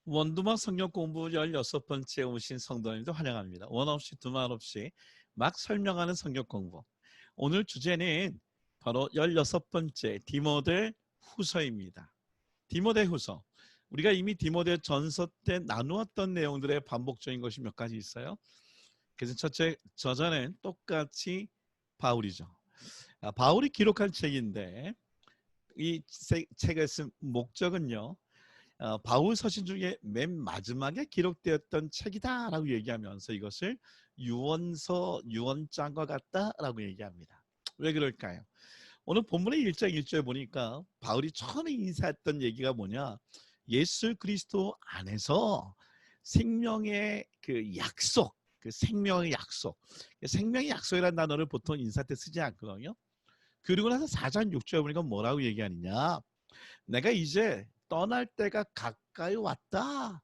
원두막 성경 공부 16번째 오신 성도님도 환영합니다. 원 없이 두말 없이 막 설명하는 성경 공부. 오늘 주제는 바로 16번째 디모데 후서입니다. 디모데 후서. 우리가 이미 디모데 전서 때 나누었던 내용들의 반복적인 것이 몇 가지 있어요. 그래서 첫째, 저자는 똑같이 바울이죠. 바울이 기록한 책인데 이 책을 쓴 목적은요. 바울 서신 중에 맨 마지막에 기록되었던 책이다라고 얘기하면서 이것을 유언서, 유언장과 같다라고 얘기합니다. 왜 그럴까요? 오늘 본문의 1장 1절 보니까 바울이 처음에 인사했던 얘기가 뭐냐? 예수 그리스도 안에서 생명의 그 약속, 그 생명의 약속, 생명의 약속이라는 단어를 보통 인사 때 쓰지 않거든요. 그리고 나서 4장 6절 보니까 뭐라고 얘기하느냐? 내가 이제 떠날 때가 가까이 왔다.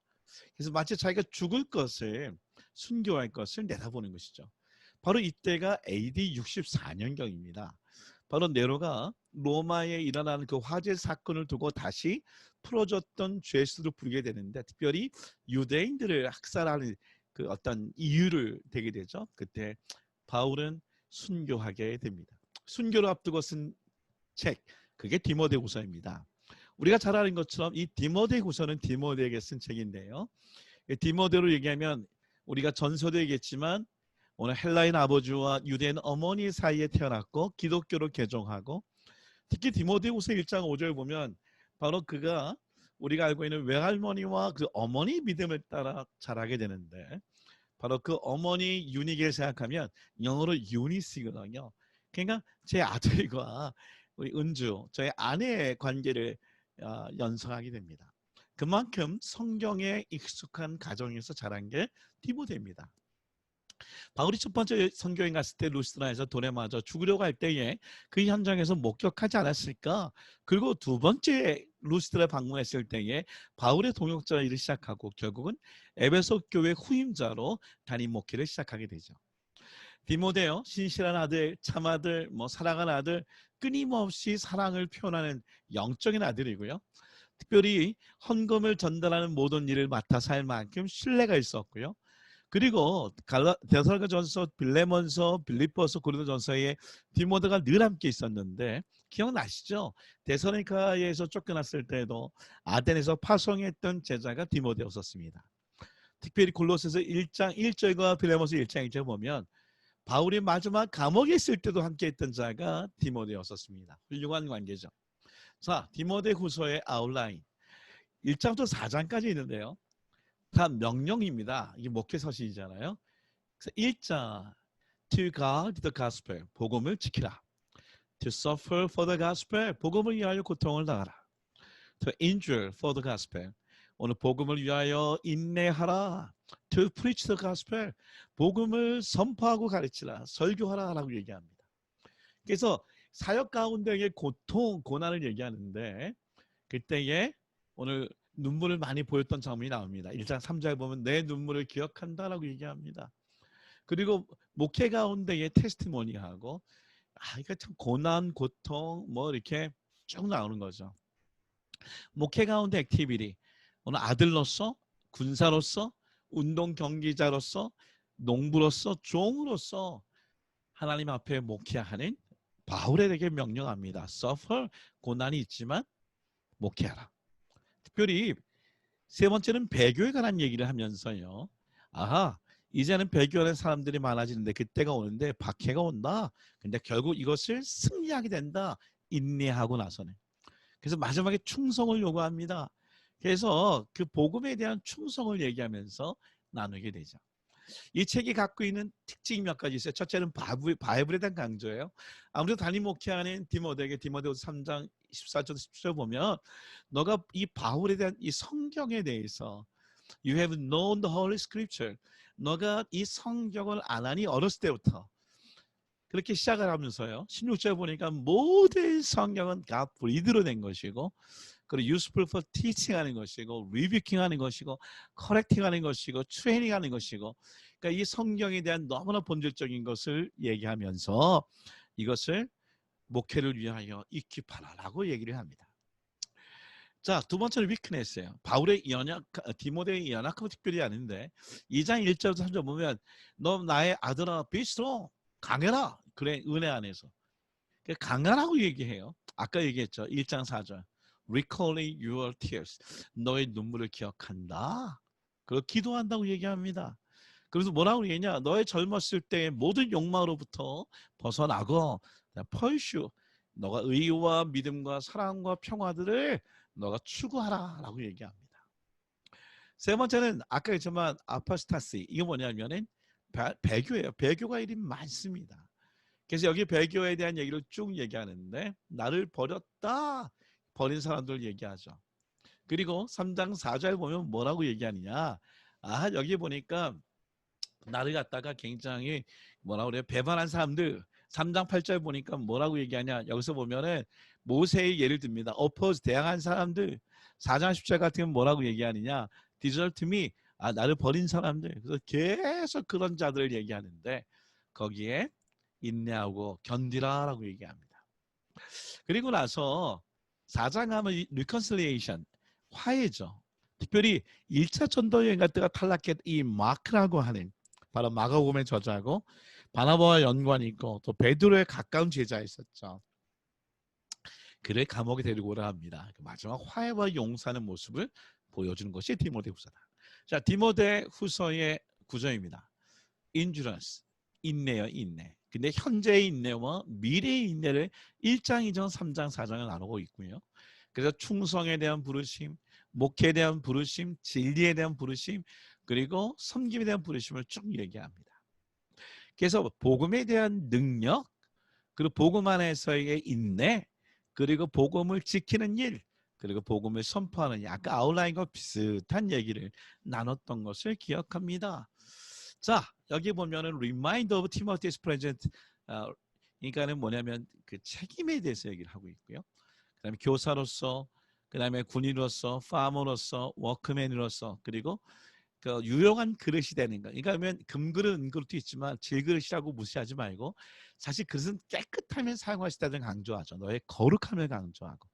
그래서 마치 자기가 죽을 것을, 순교할 것을 내다보는 것이죠. 바로 이때가 AD 64년경입니다. 바로 네로가 로마에 일어나는 그 화재 사건을 두고 다시 풀어줬던 죄수를 부르게 되는데, 특별히 유대인들을 학살하는 그 어떤 이유를 되게 되죠. 그때 바울은 순교하게 됩니다. 순교를 앞두고 쓴 책, 그게 디모데후서입니다. 우리가 잘 아는 것처럼 이 디모데후서는 디모데에게 쓴 책인데요. 디모데로 얘기하면 우리가 전서도 얘기했지만 오늘 헬라인 아버지와 유대인 어머니 사이에 태어났고 기독교로 개종하고, 특히 디모데후서 1장 5절 보면 바로 그가 우리가 알고 있는 외할머니와 그 어머니 믿음을 따라 자라게 되는데, 바로 그 어머니 유니게를 생각하면 영어로 유니스거든요. 그러니까 제 아들과 우리 은주, 저의 아내의 관계를 연상하게 됩니다. 그만큼 성경에 익숙한 가정에서 자란 게 디모데입니다. 바울이 첫 번째 선교행 갔을 때 루스드라에서 돌에 맞아 죽으려고 할 때에 그 현장에서 목격하지 않았을까? 그리고 두 번째 루스드라 방문했을 때에 바울의 동역자 일을 시작하고 결국은 에베소 교회 후임자로 단임 목회를 시작하게 되죠. 디모데요, 신실한 아들, 참아들, 사랑하는 아들, 끊임없이 사랑을 표현하는 영적인 아들이고요. 특별히 헌금을 전달하는 모든 일을 맡아서 할 만큼 신뢰가 있었고요. 그리고 데살로니가전서, 빌레몬서, 빌립보서, 고린도전서에 디모데가 늘 함께 있었는데 기억나시죠? 데살로니가에서 쫓겨났을 때도 아덴에서 파송했던 제자가 디모데였었습니다. 특별히 골로새서 1장 1절과 빌레몬서 1장 1절 보면 바울이 마지막 감옥에 있을 때도 함께했던 자가 디모데였었습니다. 훌륭한 관계죠. 자, 디모데 후서의 아웃라인 1장부터 4장까지 있는데요. 다 명령입니다. 이게 목회 서신이잖아요. 그래서 1장 To guard the gospel, 복음을 지키라. To suffer for the gospel, 복음을 위하여 고통을 당하라. To endure for the gospel, 오늘 복음을 위하여 인내하라. To preach the gospel, 복음을 선포하고 가르치라. 설교하라라고 얘기합니다. 그래서 사역 가운데의 고통, 고난을 얘기하는데 그때에 오늘 눈물을 많이 보였던 장면이 나옵니다. 1장 3절 보면 내 눈물을 기억한다라고 얘기합니다. 그리고 목회 가운데의 테스티모니하고 이거 참 고난, 고통 이렇게 쭉 나오는 거죠. 목회 가운데 액티비티, 오늘 아들로서, 군사로서, 운동 경기자로서, 농부로서, 종으로서 하나님 앞에 목회하는 바울에게 명령합니다. suffer, 고난이 있지만 목회하라. 특별히 세 번째는 배교에 관한 얘기를 하면서요. 이제는 배교하는 사람들이 많아지는데 그때가 오는데 박해가 온다. 근데 결국 이것을 승리하게 된다. 인내하고 나서는. 그래서 마지막에 충성을 요구합니다. 그래서 그 복음에 대한 충성을 얘기하면서 나누게 되죠. 이 책이 갖고 있는 특징이 몇 가지 있어요. 첫째는 바이블에 대한 강조예요. 아무래도 단임 목회하는 디모데에게 디모데후서 3장 14절 10절 보면 너가 이 바울에 대한 이 성경에 대해서 You have known the Holy Scripture. 너가 이 성경을 안 하니 어렸을 때부터 그렇게 시작을 하면서요. 16절 보니까 모든 성경은 God breathed로 된 것이고 그리고 useful for teaching 하는 것이고 rebuking 하는 것이고 correcting 하는 것이고 training 하는 것이고, 그러니까 이 성경에 대한 너무나 본질적인 것을 얘기하면서 이것을 목회를 위하여 익힙하라라고 얘기를 합니다. 자, 두 번째는 위크네스예요. 바울의 디모데의 연약함은 특별히 아닌데 2장 1절부터 3절 보면 너 나의 아들아 비스로 강해라. 그래 은혜 안에서. 강하라고 얘기해요. 아까 얘기했죠. 1장 4절. Recalling your tears. 너의 눈물을 기억한다. 그리고 기도한다고 얘기합니다. 그래서 뭐라고 얘기했냐? 너의 젊었을 때의 모든 욕망으로부터 벗어나고 펄슈. 너가 의와 믿음과 사랑과 평화들을 너가 추구하라라고 얘기합니다. 세 번째는 아까 했지만 아파스타시. 이게 뭐냐면은 배교예요. 배교가 일이 많습니다. 그래서 여기 배교에 대한 얘기를 쭉 얘기하는데 나를 버렸다. 버린 사람들 얘기하죠. 그리고 3장 4절 보면 뭐라고 얘기하느냐. 여기 보니까 나를 갖다가 굉장히 뭐라고 그래요? 배반한 사람들. 3장 8절 보니까 뭐라고 얘기하냐. 여기서 보면은 모세의 예를 듭니다. oppose 대항한 사람들. 4장 10절 같은 건 뭐라고 얘기하느냐. desert me. 나를 버린 사람들. 그래서 계속 그런 자들을 얘기하는데 거기에 인내하고 견디라라고 얘기합니다. 그리고 나서 4장 하면 reconciliation. 화해죠. 특별히 1차 전도 여행 갈 때가 탈락했 이 마크라고 하는 바로 마가복음의 저자고 바나바와 연관이 있고 또 베드로의 가까운 제자였었죠. 그를 감옥에 데리고 오라 합니다. 마지막 화해와 용서하는 모습을 보여주는 것이 디모데후서다. 자, 디모데후서의 구절입니다. endurance, 인내요, 인내. 근데 현재의 인내와 미래의 인내를 1장, 2장, 3장, 4장을 나누고 있고요. 그래서 충성에 대한 부르심, 목회에 대한 부르심, 진리에 대한 부르심, 그리고 섬김에 대한 부르심을 쭉 얘기합니다. 그래서 복음에 대한 능력, 그리고 복음 안에서의 인내, 그리고 복음을 지키는 일, 그리고 복음을 선포하는 일, 아까 아웃라인과 비슷한 얘기를 나눴던 것을 기억합니다. 자, 여기 보면은 remind of Timothy's present, 그러니까는 뭐냐면 그 책임에 대해서 얘기를 하고 있고요. 그다음에 교사로서, 그다음에 군인으로서, 파머로서, 워크맨으로서, 그리고 그 유용한 그릇이 되는 거. 그러니까 금그릇, 은그릇도 있지만 질그릇이라고 무시하지 말고 사실 그릇은 깨끗하면 사용하시다는 강조하죠. 너의 거룩함을 강조하고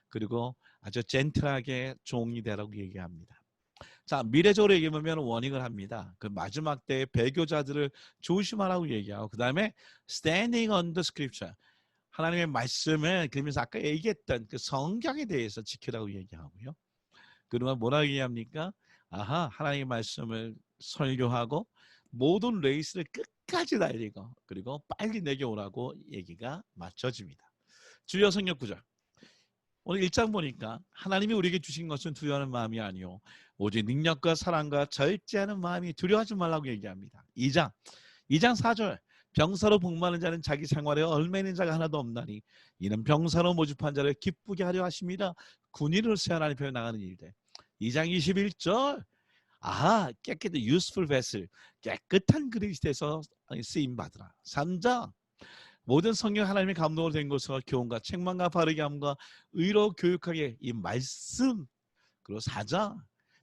그리고 아주 젠틀하게 종이 되라고 얘기합니다. 자, 미래적으로 얘기하면 워닝을 합니다. 그 마지막 때의 배교자들을 조심하라고 얘기하고 그 다음에 standing on the scripture. 하나님의 말씀을 그러면서 아까 얘기했던 그 성경에 대해서 지키라고 얘기하고요. 그러면 뭐라고 얘기합니까? 하나님의 말씀을 설교하고 모든 레이스를 끝까지 달리고 그리고 빨리 내게 오라고 얘기가 맞춰집니다. 주요 성경 구절. 오늘 1장 보니까 하나님이 우리에게 주신 것은 두려워하는 마음이 아니요 오직 능력과 사랑과 절제하는 마음이 두려워하지 말라고 얘기합니다. 2장 4절 병사로 복마는 자는 자기 생활에 얽매이는 자가 하나도 없나니 이는 병사로 모집한 자를 기쁘게 하려 하십니다. 군인으로서 하나님 편에 나가는 일들. 2장 21절 깨끗한 useful vessel 깨끗한 그릇이 돼서 쓰임 받으라. 3장 모든 성경 하나님의 감동으로 된 것과 교훈과 책망과 바르게 함과 의로 교육하게 이 말씀. 그리고 4장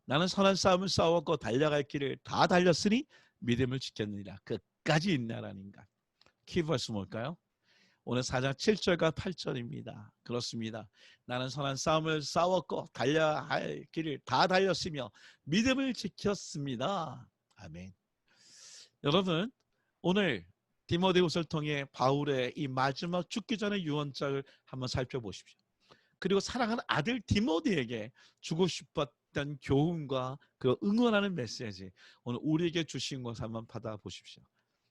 나는 선한 싸움을 싸웠고 달려갈 길을 다 달렸으니 믿음을 지켰느니라. 끝까지 인내하라는 것. 키버스 뭘까요? 오늘 4장 7절과 8절입니다. 그렇습니다. 나는 선한 싸움을 싸웠고 달려야 할 길을 다 달렸으며 믿음을 지켰습니다. 아멘. 여러분 오늘 디모데후서를 통해 바울의 이 마지막 죽기 전의 유언장을 한번 살펴보십시오. 그리고 사랑하는 아들 디모데에게 주고 싶었던 교훈과 그 응원하는 메시지 오늘 우리에게 주신 것을 한번 받아보십시오.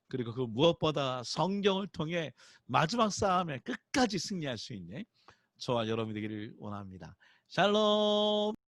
그리고 그 무엇보다 성경을 통해 마지막 싸움에 끝까지 승리할 수 있는 저와 여러분이 되기를 원합니다. 샬롬.